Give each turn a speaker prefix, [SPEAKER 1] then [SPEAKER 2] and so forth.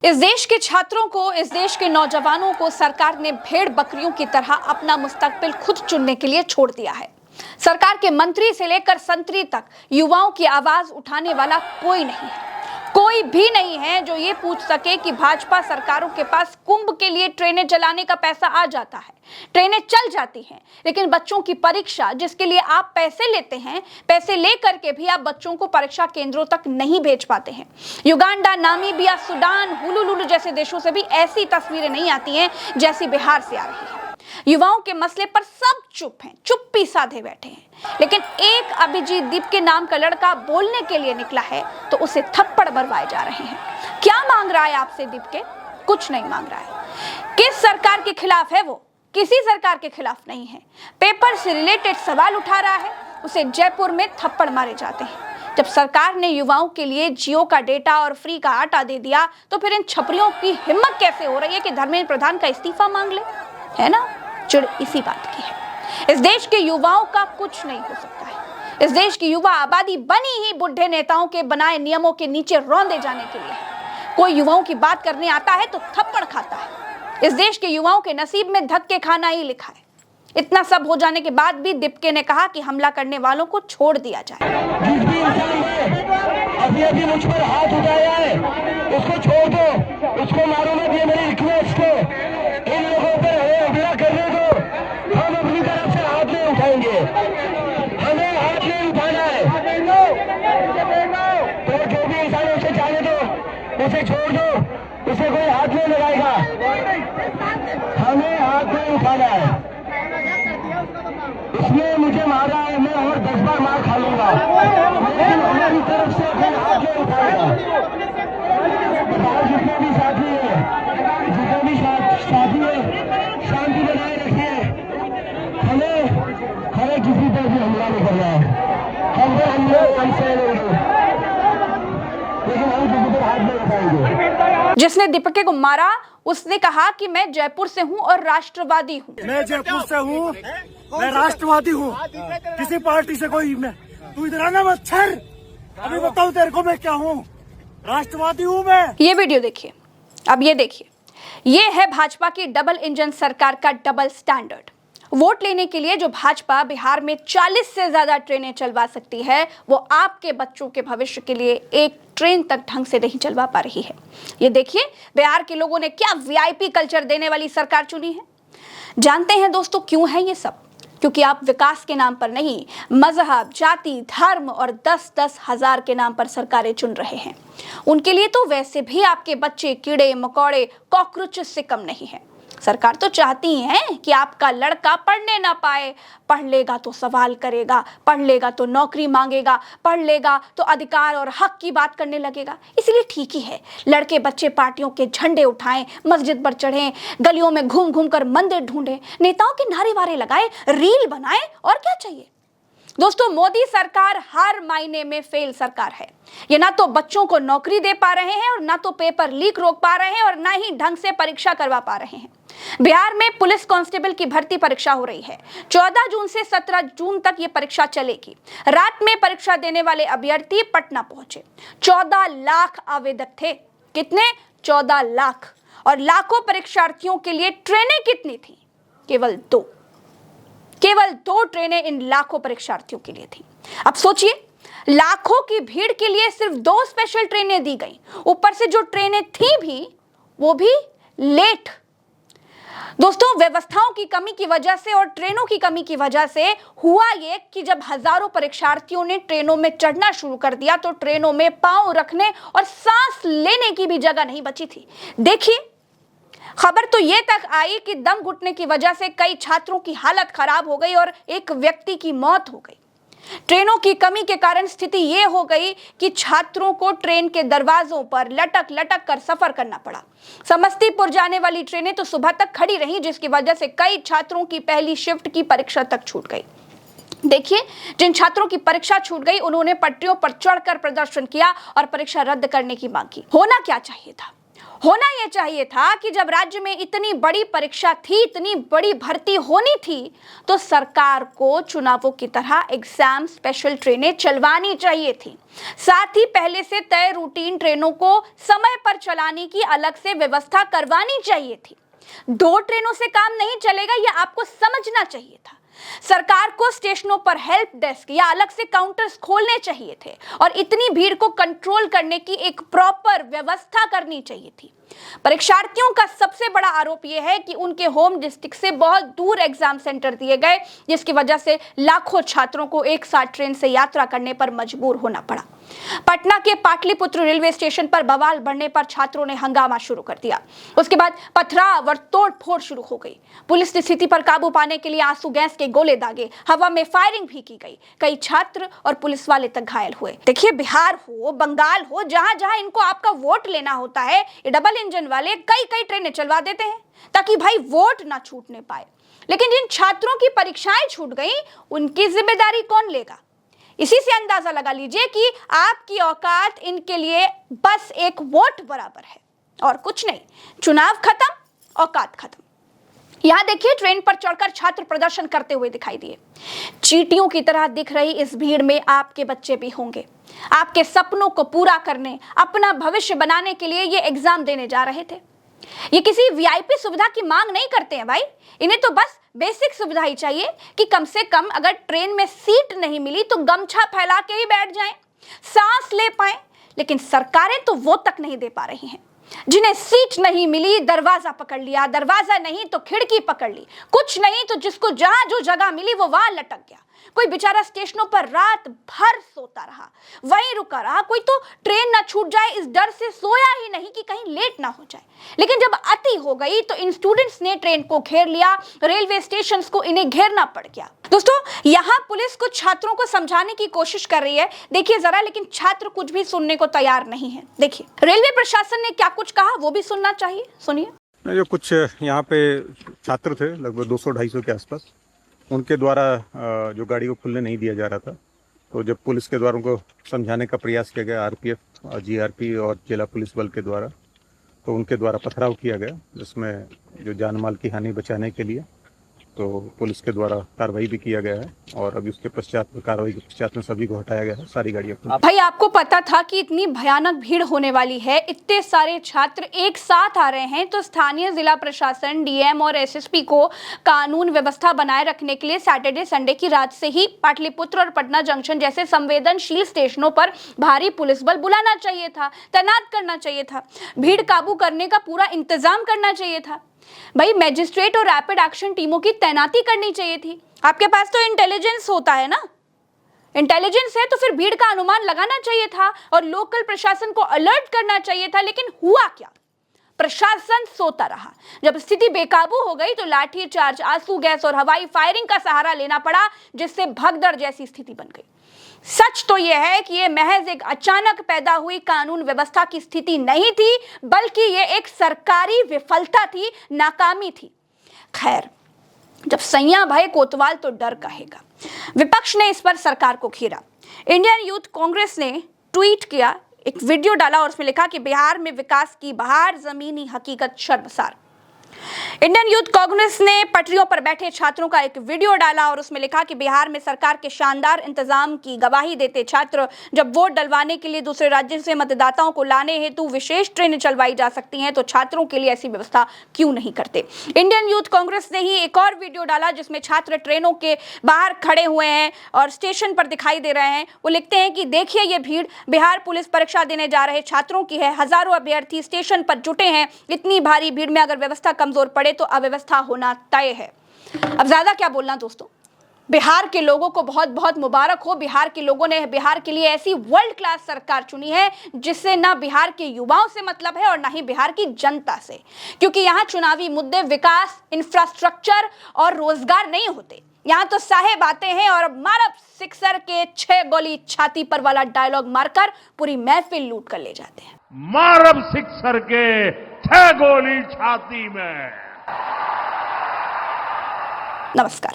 [SPEAKER 1] इस देश के छात्रों को, इस देश के नौजवानों को सरकार ने भेड़ बकरियों की तरह अपना मुस्तकबिल खुद चुनने के लिए छोड़ दिया है। सरकार के मंत्री से लेकर संतरी तक युवाओं की आवाज उठाने वाला कोई नहीं है। कोई भी नहीं है जो ये पूछ सके कि भाजपा सरकारों के पास कुंभ के लिए ट्रेनें चलाने का पैसा आ जाता है, ट्रेनें चल जाती हैं, लेकिन बच्चों की परीक्षा जिसके लिए आप पैसे लेते हैं, पैसे लेकर के भी आप बच्चों को परीक्षा केंद्रों तक नहीं भेज पाते हैं। युगांडा, नामीबिया, सूडान, हुलुलुलु जैसे देशों से भी ऐसी तस्वीरें नहीं आती हैं जैसी बिहार से आ रही है। युवाओं के मसले पर सब चुप हैं, चुप्पी साधे बैठे हैं, लेकिन एक अभिजीत दीप के नाम का लड़का बोलने के लिए निकला है तो उसे थप्पड़ बरवाए जा रहे हैं। क्या मांग रहा है आपसे दीप के? कुछ नहीं मांग रहा है। किस सरकार के खिलाफ है वो? किसी सरकार के खिलाफ नहीं है। पेपर से रिलेटेड सवाल उठा रहा है, उसे जयपुर में थप्पड़ मारे जाते हैं। जब सरकार ने युवाओं के लिए जियो का डेटा और फ्री का आटा दे दिया तो फिर इन छपरियों की हिम्मत कैसे हो रही है कि धर्मेंद्र प्रधान का इस्तीफा मांग ले? है ना, चिढ़ इसी बात की है। इस देश के युवाओं का कुछ नहीं हो सकता है। इस देश की युवा आबादी बनी ही बुढ़े नेताओं के बनाए नियमों के नीचे रौंदे जाने के लिए है। कोई युवाओं की बात करने आता है तो थप्पड़ खाता है। इस देश के युवाओं के नसीब में धक्के खाना ही लिखा है। इतना सब हो जाने के बाद भी दिपके ने कहा कि हमला करने वालों को छोड़ दिया जाए।
[SPEAKER 2] अभी मुझ पर हाथ उठाया है, उसको छोड़ दो, उसको मारो मत, ये मेरी रिक्वेस्ट है। इन लोगों पर हमला करने दो, हम अपनी तरफ से हाथ नहीं उठाएंगे, हमें हाथ नहीं उठाना है। तो जो भी इंसान उसे जाने दो, उसे छोड़ दो, उसे कोई हाथ नहीं लगाएगा, हमें हाथ नहीं उठाना है। इसने मुझे मारा है, मैं और 10 बार मार खा लूंगा, लेकिन हमारी तरफ से कोई हाथ नहीं उठाएगा। जितने भी साथी है, जितने भी साथी है, शांति बनाए रखिए। हमें किसी पर भी हमला नहीं करना है। हमसे लेंगे, लेकिन हम किसी पर हाथ नहीं उठाएंगे।
[SPEAKER 1] जिसने दीपके को मारा उसने कहा कि मैं जयपुर से हूं और राष्ट्रवादी हूं।
[SPEAKER 3] मैं जयपुर से हूं, मैं राष्ट्रवादी हूं, किसी पार्टी से कोई मैं। तू इधर आना मत छर, अभी बताऊं तेरे को मैं क्या हूं। राष्ट्रवादी हूं मैं।
[SPEAKER 1] ये वीडियो देखिए, अब ये देखिए, ये है भाजपा की डबल इंजन सरकार का डबल स्टैंडर्ड। वोट लेने के लिए जो भाजपा बिहार में 40 से ज्यादा ट्रेनें चलवा सकती है, वो आपके बच्चों के भविष्य के लिए एक ट्रेन तक ढंग से नहीं चलवा पा रही है। ये देखिए, बिहार के लोगों ने क्या वीआईपी कल्चर देने वाली सरकार चुनी है। जानते हैं दोस्तों क्यों है ये सब? क्योंकि आप विकास के नाम पर नहीं, मजहब, जाति, धर्म और 10-10 हजार के नाम पर सरकारें चुन रहे हैं। उनके लिए तो वैसे भी आपके बच्चे कीड़े मकोड़े, कॉकरोचेस से कम नहीं है। सरकार तो चाहती है कि आपका लड़का पढ़ने ना पाए। पढ़ लेगा तो सवाल करेगा, पढ़ लेगा तो नौकरी मांगेगा, पढ़ लेगा तो अधिकार और हक की बात करने लगेगा। इसलिए ठीक ही है, लड़के बच्चे पार्टियों के झंडे उठाएं, मस्जिद पर चढ़ें, गलियों में घूम घूम कर मंदिर ढूंढें, नेताओं के नारे वारे लगाएं, रील बनाएं, और क्या चाहिए। दोस्तों, मोदी सरकार हर मायने में फेल सरकार है। ये ना तो बच्चों को नौकरी दे पा रहे हैं, और ना तो पेपर लीक रोक पा रहे हैं, और ना ही ढंग से परीक्षा करवा पा रहे हैं। बिहार में पुलिस कांस्टेबल की भर्ती परीक्षा हो रही है। 14 जून से 17 जून तक ये परीक्षा चलेगी। रात में परीक्षा देने वाले अभ्यर्थी पटना पहुंचे। 14 लाख आवेदक थे। कितने? 14 लाख। और लाखों परीक्षार्थियों के लिए ट्रेनें कितनी थी? केवल 2। केवल 2 ट्रेनें इन लाखों परीक्षार्थियों के लिए थी। अब सोचिए, लाखों की भीड़ के लिए सिर्फ 2 स्पेशल ट्रेनें दी गई। ऊपर से जो ट्रेनें थी भी, वो भी लेट। दोस्तों, व्यवस्थाओं की कमी की वजह से और ट्रेनों की कमी की वजह से हुआ ये कि जब हजारों परीक्षार्थियों ने ट्रेनों में चढ़ना शुरू कर दिया तो ट्रेनों में पांव रखने और सांस लेने की भी जगह नहीं बची थी। देखिए, खबर तो ये तक आई कि दम घुटने की वजह से कई छात्रों की हालत खराब हो गई और एक व्यक्ति की मौत हो गई। ट्रेनों की कमी के कारण स्थिति ये हो गई कि छात्रों को ट्रेन के दरवाजों पर लटक लटक कर सफर करना पड़ा। समस्तीपुर जाने वाली ट्रेनें तो सुबह तक खड़ी रहीं, जिसकी वजह से कई छात्रों की पहली शिफ्ट की परीक्षा तक छूट गई। देखिए, जिन छात्रों की परीक्षा छूट गई उन्होंने पटरियों पर चढ़कर प्रदर्शन किया और परीक्षा रद्द करने की मांग की। होना क्या चाहिए था? होना यह चाहिए था कि जब राज्य में इतनी बड़ी परीक्षा थी, इतनी बड़ी भर्ती होनी थी, तो सरकार को चुनावों की तरह एग्जाम स्पेशल ट्रेनें चलवानी चाहिए थी। साथ ही पहले से तय रूटीन ट्रेनों को समय पर चलाने की अलग से व्यवस्था करवानी चाहिए थी। 2 ट्रेनों से काम नहीं चलेगा, यह आपको समझना चाहिए था। सरकार को स्टेशनों पर हेल्प डेस्क या अलग से काउंटर्स खोलने चाहिए थे और इतनी भीड़ को कंट्रोल करने की एक प्रॉपर व्यवस्था करनी चाहिए थी। परीक्षार्थियों का सबसे बड़ा आरोप यह है कि उनके होम डिस्ट्रिक्ट से बहुत दूर एग्जाम सेंटर दिए गए, जिसकी वजह से लाखों छात्रों को एक साथ ट्रेन से यात्रा करने पर मजबूर होना पड़ा। पटना के पाटलिपुत्र रेलवे स्टेशन पर बवाल बढ़ने पर छात्रों ने हंगामा शुरू कर दिया। उसके बाद पथराव और तोड़फोड़ शुरू हो गई। पुलिस ने स्थिति पर काबू पाने के लिए आंसू गैस के गोले दागे, हवा में फायरिंग भी की गई। कई छात्र और पुलिस वाले तक घायल हुए। देखिए, बिहार हो, बंगाल हो, जहां जहां इनको आपका वोट लेना होता है, ये डबल इंजन वाले कई ट्रेनें चलवा देते हैं ताकि भाई वोट ना छूटने पाए। लेकिन जिन छात्रों की परीक्षाएं छूट गई, उनकी जिम्मेदारी कौन लेगा? इसी से अंदाजा लगा लीजिए कि आपकी औकात इनके लिए बस एक वोट बराबर है और कुछ नहीं। चुनाव खत्म, औकात खत्म। यहां देखिए, ट्रेन पर चढ़कर छात्र प्रदर्शन करते हुए दिखाई दिए। चींटियों की तरह दिख रही इस भीड़ में आपके बच्चे भी होंगे। आपके सपनों को पूरा करने, अपना भविष्य बनाने के लिए ये एग्जाम देने जा रहे थे। ये किसी वीआईपी सुविधा की मांग नहीं करते हैं भाई। इन्हें तो बस बेसिक सुविधा ही चाहिए कि कम से कम अगर ट्रेन में सीट नहीं मिली तो गमछा फैला के ही बैठ जाएं, सांस ले पाएं। लेकिन सरकारें तो वो तक नहीं दे पा रही हैं। जिन्हें सीट नहीं मिली, दरवाजा पकड़ लिया, दरवाजा नहीं तो खिड़की पकड़ ली, कुछ नहीं तो जिसको जहां जो जगह मिली वो वहां लटक गया। कोई बेचारा स्टेशनों पर रात भर सोता रहा, वहीं रुका रहा। कोई तो ट्रेन ना छूट जाए इस डर से सोया ही नहीं कि कहीं लेट ना हो जाए। लेकिन जब अति हो गई तो इन स्टूडेंट्स ने ट्रेन को घेर लिया, रेलवे स्टेशंस को इन्हें घेरना पड़ गया। दोस्तों, यहाँ पुलिस कुछ छात्रों को समझाने की कोशिश कर रही है, देखिए जरा, लेकिन छात्र कुछ भी सुनने को तैयार नहीं है। देखिए, रेलवे प्रशासन ने क्या कुछ कहा वो भी सुनना चाहिए, सुनिए।
[SPEAKER 4] जो कुछ यहाँ पे छात्र थे, लगभग 200-250 के आसपास, उनके द्वारा जो गाड़ी को खुलने नहीं दिया जा रहा था, तो जब पुलिस के द्वारा उनको समझाने का प्रयास किया गया, आरपीएफ, जीआरपी और जिला पुलिस बल के द्वारा, तो उनके द्वारा पथराव किया गया, जिसमें जो जान माल की हानि बचाने के लिए तो पुलिस के द्वारा कार्रवाई भी किया गया है और अभी उसके पश्चात कार्रवाई के पश्चात में सभी को हटाया गया है, सारी गाड़ियाँ।
[SPEAKER 1] भाई, आपको पता था कि इतनी भयानक भीड़ होने वाली है, इतने सारे छात्र एक साथ आ रहे हैं, तो स्थानीय जिला प्रशासन, डीएम और एसएसपी को कानून व्यवस्था बनाए रखने के लिए सैटरडे संडे की रात से ही पाटलिपुत्र और पटना जंक्शन जैसे संवेदनशील स्टेशनों पर भारी पुलिस बल बुलाना चाहिए था, तैनात करना चाहिए था, भीड़ काबू करने का पूरा इंतजाम करना चाहिए था। भाई, मैजिस्ट्रेट और रैपिड एक्शन टीमों की तैनाती करनी चाहिए थी। आपके पास तो इंटेलिजेंस होता है ना, इंटेलिजेंस है तो फिर भीड़ का अनुमान लगाना चाहिए था और लोकल प्रशासन को अलर्ट करना चाहिए था। लेकिन हुआ क्या? प्रशासन सोता रहा। जब स्थिति बेकाबू हो गई तो लाठी चार्ज, आंसू गैस और हवाई फायरिंग का सहारा लेना पड़ा, जिससे भगदड़ जैसी स्थिति बन गई। सच तो यह है कि यह महज एक अचानक पैदा हुई कानून व्यवस्था की स्थिति नहीं थी, बल्कि यह एक सरकारी विफलता थी, नाकामी थी। खैर, जब सैया भय कोतवाल तो डर कहेगा। विपक्ष ने इस पर सरकार को घेरा। इंडियन यूथ कांग्रेस ने ट्वीट किया, एक वीडियो डाला और उसमें लिखा कि बिहार में विकास की बहार, जमीनी हकीकत शर्मसार। इंडियन यूथ कांग्रेस ने पटरियों पर बैठे छात्रों का एक वीडियो डाला और उसमें लिखा कि बिहार में सरकार के शानदार इंतजाम की गवाही देते छात्र जब वोट डलवाने के लिए दूसरे राज्य से मतदाताओं को लाने हेतु विशेष ट्रेनें चलवाई जा सकती हैं, तो छात्रों के लिए ऐसी व्यवस्था क्यों नहीं करते। इंडियन यूथ कांग्रेस ने ही एक और वीडियो डाला जिसमें छात्र ट्रेनों के बाहर खड़े हुए हैं और स्टेशन पर दिखाई दे रहे हैं। वो लिखते हैं कि देखिए, ये भीड़ बिहार पुलिस परीक्षा देने जा रहे छात्रों की है। हजारों अभ्यर्थी स्टेशन पर जुटे हैं। इतनी भारी भीड़ में अगर व्यवस्था कमजोर पड़े तो अव्यवस्था होना तय है। अब ज्यादा क्या बोलना दोस्तों, बिहार के लोगों को बहुत बहुत मुबारक हो। बिहार के लोगों ने बिहार के लिए ऐसी वर्ल्ड क्लास सरकार चुनी है जिससे ना बिहार के युवाओं से मतलब है और ना ही बिहार की जनता से, क्योंकि यहाँ चुनावी मुद्दे विकास, इंफ्रास्ट्रक्चर और रोजगार नहीं होते। यहाँ तो साहेब आते हैं और मारब सिक्सर के 6 गोली छाती पर वाला डायलॉग मारकर पूरी महफिल लूट कर ले जाते हैं।
[SPEAKER 5] मारब सिक्सर के 6 गोली छाती में।
[SPEAKER 1] नमस्कार।